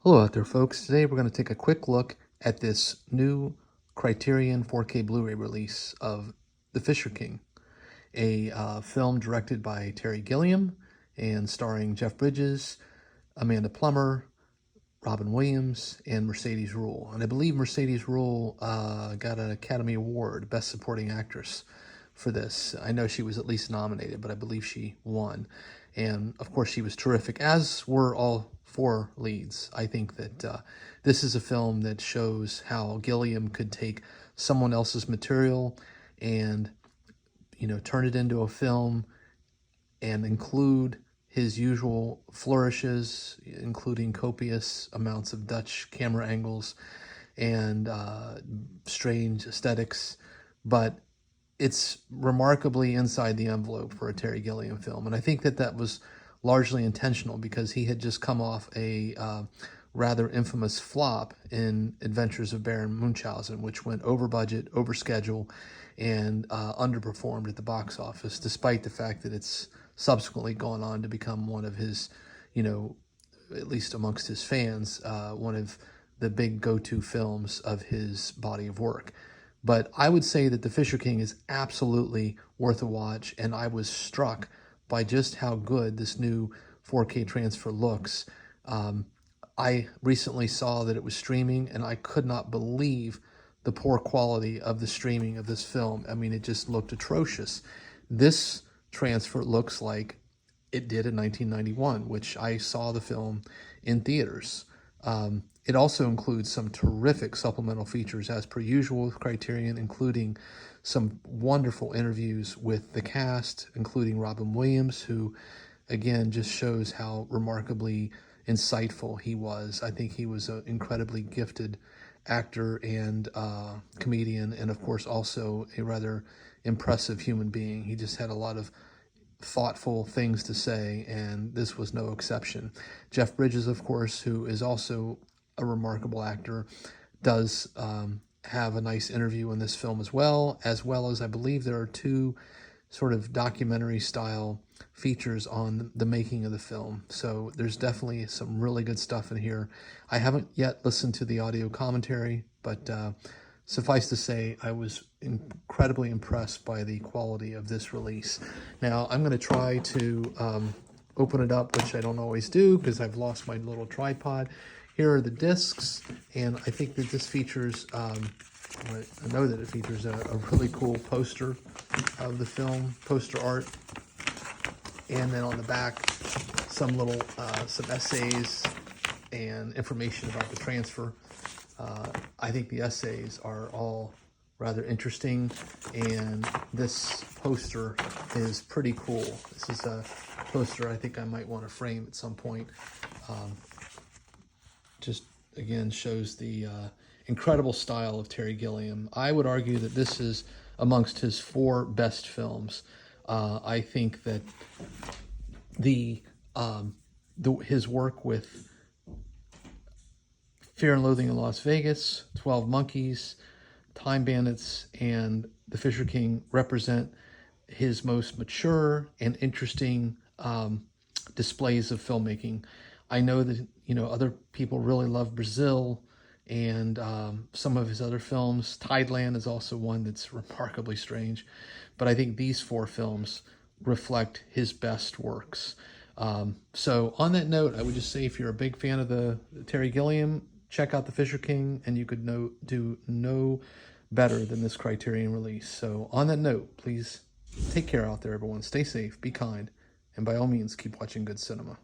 Hello out there, folks. Today we're going to take a quick look at this new Criterion 4K Blu-ray release of The Fisher King, a film directed by Terry Gilliam and starring Jeff Bridges, Amanda Plummer, Robin Williams, and Mercedes Ruehl. And I believe Mercedes Ruehl got an Academy Award, Best Supporting Actress, for this. I know she was at least nominated, but I believe she won. And of course, she was terrific, as were all four leads. I think that this is a film that shows how Gilliam could take someone else's material and, turn it into a film and include his usual flourishes, including copious amounts of Dutch camera angles and strange aesthetics, but it's remarkably inside the envelope for a Terry Gilliam film. And I think that that was largely intentional because he had just come off a rather infamous flop in Adventures of Baron Munchausen, which went over budget, over schedule, and underperformed at the box office, despite the fact that it's subsequently gone on to become one of his, at least amongst his fans, one of the big go-to films of his body of work. But I would say that The Fisher King is absolutely worth a watch, and I was struck by just how good this new 4K transfer looks. I recently saw that it was streaming, and I could not believe the poor quality of the streaming of this film. I mean, it just looked atrocious. This transfer looks like it did in 1991, which I saw the film in theaters. It also includes some terrific supplemental features, as per usual with Criterion, including some wonderful interviews with the cast, including Robin Williams, who, again, just shows how remarkably insightful he was. I think he was an incredibly gifted actor and comedian, and of course also a rather impressive human being. He just had a lot of thoughtful things to say, and this was no exception. Jeff Bridges, of course, who is also a remarkable actor, does have a nice interview in this film as well as I believe there are two sort of documentary style features on the making of the film. So there's definitely some really good stuff in here. I haven't yet listened to the audio commentary, but suffice to say, I was incredibly impressed by the quality of this release. Now, I'm going to try to open it up, which I don't always do because I've lost my little tripod. Here are the discs, and I think that this features, I know that it features a really cool poster of the film, poster art, and then on the back, some little, some essays and information about the transfer. I think the essays are all rather interesting, and this poster is pretty cool. This is a poster I think I might want to frame at some point. Just again shows the incredible style of Terry Gilliam. I would argue that this is amongst his four best films. I think that his work with Fear and Loathing in Las Vegas, 12 Monkeys, Time Bandits, and The Fisher King represent his most mature and interesting displays of filmmaking. I know that, other people really love Brazil and some of his other films. Tideland is also one that's remarkably strange. But I think these four films reflect his best works. So on that note, I would just say if you're a big fan of the Terry Gilliam, check out The Fisher King, and you could do no better than this Criterion release. So on that note, please take care out there, everyone. Stay safe, be kind, and by all means, keep watching good cinema.